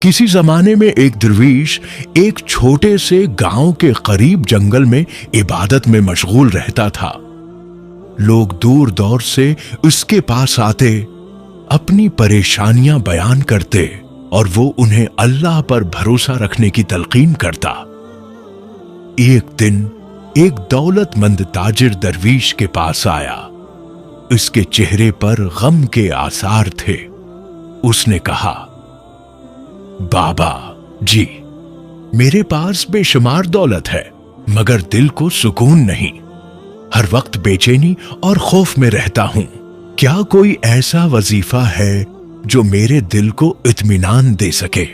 किसी जमाने में एक दरवीश एक छोटे से गांव के करीब जंगल में इबादत में मशगूल रहता था। लोग दूर दौर से उसके पास आते, अपनी परेशानियां बयान करते और वो उन्हें अल्लाह पर भरोसा रखने की तलकीन करता। एक दिन एक दौलतमंद ताजिर दरवीश के पास आया। उसके चेहरे पर गम के आसार थे। उसने कहा, बाबा जी, मेरे पास बेशुमार दौलत है, मगर दिल को सुकून नहीं। हर वक्त बेचैनी और खौफ में रहता हूं। क्या कोई ऐसा वजीफा है जो मेरे दिल को इत्मीनान दे सके?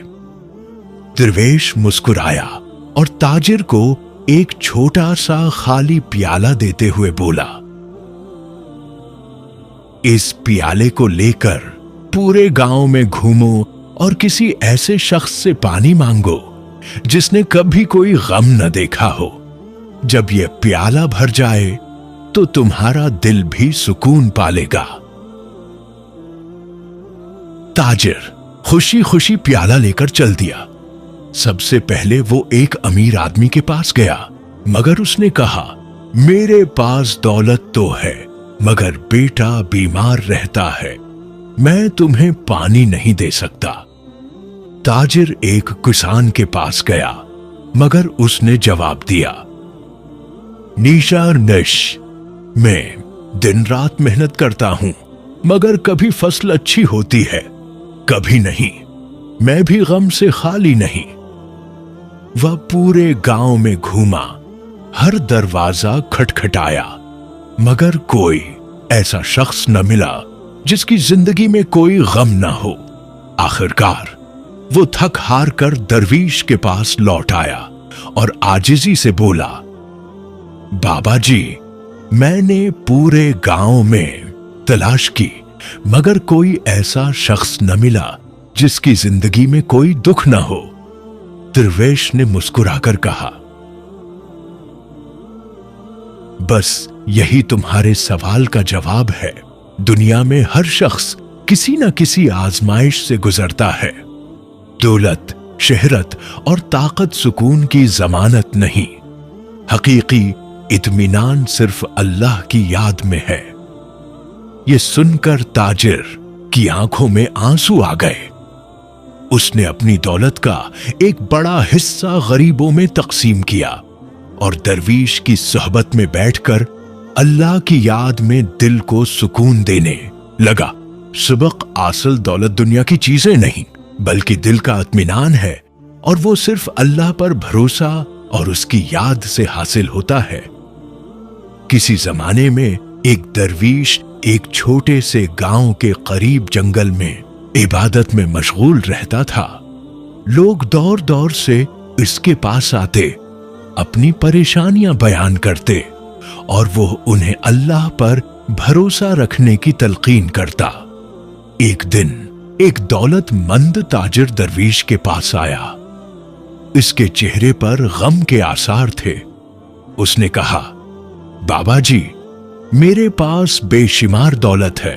दरवेश मुस्कुराया और ताजिर को एक छोटा सा खाली प्याला देते हुए बोला, इस प्याले को लेकर पूरे गांव में घूमो और किसी ऐसे शख्स से पानी मांगो जिसने कभी कोई गम न देखा हो। जब यह प्याला भर जाए तो तुम्हारा दिल भी सुकून पालेगा। ताजिर खुशी खुशी प्याला लेकर चल दिया। सबसे पहले वो एक अमीर आदमी के पास गया, मगर उसने कहा, मेरे पास दौलत तो है, मगर बेटा बीमार रहता है, मैं तुम्हें पानी नहीं दे सकता। ताजिर एक किसान के पास गया, मगर उसने जवाब दिया, निशार नश, मैं दिन रात मेहनत करता हूं, मगर कभी फसल अच्छी होती है, कभी नहीं। मैं भी गम से खाली नहीं। वह पूरे गांव में घूमा, हर दरवाजा खटखटाया, मगर कोई ऐसा शख्स न मिला जिसकी जिंदगी में कोई गम न हो। आखिरकार वो थक हार कर दरवीश के पास लौट आया और आजिजी से बोला, बाबा जी, मैंने पूरे गांव में तलाश की, मगर कोई ऐसा शख्स न मिला जिसकी जिंदगी में कोई दुख न हो। दरवेश ने मुस्कुराकर कहा, बस यही तुम्हारे सवाल का जवाब है। दुनिया में हर शख्स किसी न किसी आजमाइश से गुजरता है। दौलत, शहरत और ताकत सुकून की जमानत नहीं। हकीकी इत्मीनान सिर्फ अल्लाह की याद में है। ये सुनकर ताजिर की आंखों में आंसू आ गए। उसने अपनी दौलत का एक बड़ा हिस्सा गरीबों में तकसीम किया और दरवीश की सोहबत में बैठकर अल्लाह की याद में दिल को सुकून देने लगा। सबक असल दौलत दुनिया की चीजें नहीं, बल्कि दिल का इत्मीनान है, और वो सिर्फ अल्लाह पर भरोसा और उसकी याद से हासिल होता है। किसी जमाने में एक दरवीश एक छोटे से गांव के करीब जंगल में इबादत में मशगूल रहता था। लोग दौर दौर से इसके पास आते, अपनी परेशानियां बयान करते और वो उन्हें अल्लाह पर भरोसा रखने की तलकीन करता। एक दिन एक दौलतमंद ताजिर दरवीश के पास आया। इसके चेहरे पर गम के आसार थे। उसने कहा, बाबा जी, मेरे पास बेशुमार दौलत है,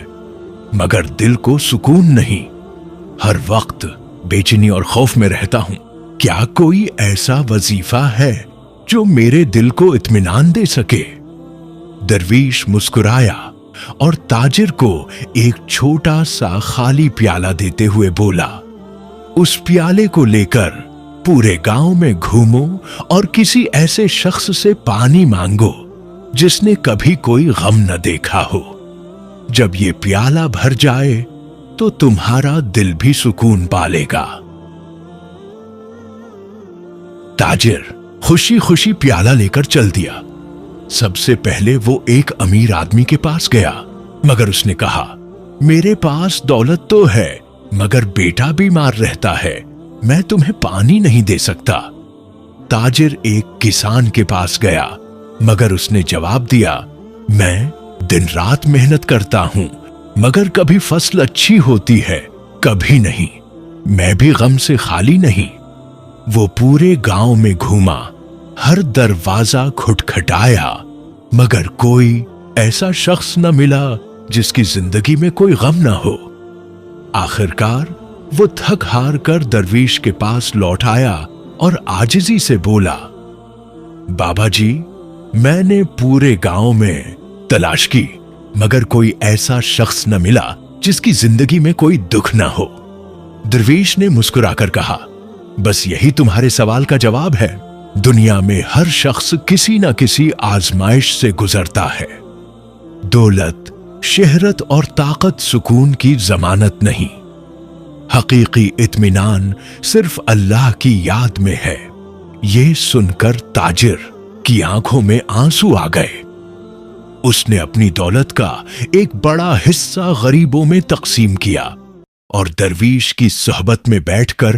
मगर दिल को सुकून नहीं। हर वक्त बेचैनी और खौफ में रहता हूं। क्या कोई ऐसा वजीफा है जो मेरे दिल को इत्मीनान दे सके? दरवीश मुस्कुराया और ताजिर को एक छोटा सा खाली प्याला देते हुए बोला, उस प्याले को लेकर पूरे गांव में घूमो और किसी ऐसे शख्स से पानी मांगो जिसने कभी कोई गम न देखा हो। जब ये प्याला भर जाए तो तुम्हारा दिल भी सुकून पालेगा। ताजिर खुशी खुशी प्याला लेकर चल दिया। सबसे पहले वो एक अमीर आदमी के पास गया, मगर उसने कहा, मेरे पास दौलत तो है, मगर बेटा बीमार रहता है, मैं तुम्हें पानी नहीं दे सकता। ताजिर एक किसान के पास गया, मगर उसने जवाब दिया, मैं दिन रात मेहनत करता हूं, मगर कभी फसल अच्छी होती है, कभी नहीं। मैं भी गम से खाली नहीं। वो पूरे गांव में घूमा, हर दरवाजा खटखटाया, मगर कोई ऐसा शख्स न मिला जिसकी जिंदगी में कोई गम न हो। आखिरकार وہ تھک ہار کر درویش کے پاس لوٹ آیا اور عاجزی سے بولا، بابا جی، میں نے پورے گاؤں میں تلاش کی مگر کوئی ایسا شخص نہ ملا جس کی زندگی میں کوئی دکھ نہ ہو۔ درویش نے مسکرا کر کہا، بس یہی تمہارے سوال کا جواب ہے۔ دنیا میں ہر شخص کسی نہ کسی آزمائش سے گزرتا ہے۔ دولت، شہرت اور طاقت سکون کی ضمانت نہیں۔ حقیقی اطمینان صرف اللہ کی یاد میں ہے۔ یہ سن کر تاجر کی آنکھوں میں آنسو آ گئے۔ اس نے اپنی دولت کا ایک بڑا حصہ غریبوں میں تقسیم کیا اور درویش کی صحبت میں بیٹھ کر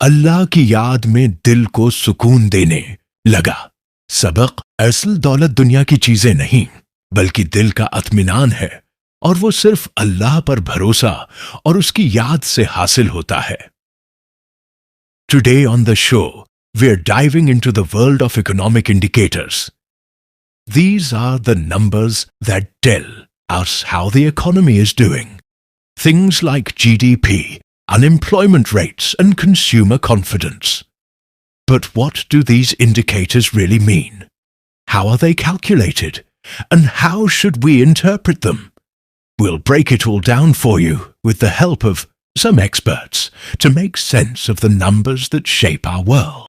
اللہ کی یاد میں دل کو سکون دینے لگا۔ سبق: اصل دولت دنیا کی چیزیں نہیں بلکہ دل کا اطمینان ہے، اور وہ صرف اللہ پر بھروسہ اور اس کی یاد سے حاصل ہوتا ہے۔ Today on the show, we are diving into the world of economic indicators. These are the numbers that tell us how the economy is doing. Things like GDP, unemployment rates, and consumer confidence. But what do these indicators really mean? How are they calculated? And how should we interpret them? We'll break it all down for you with the help of some experts to make sense of the numbers that shape our world.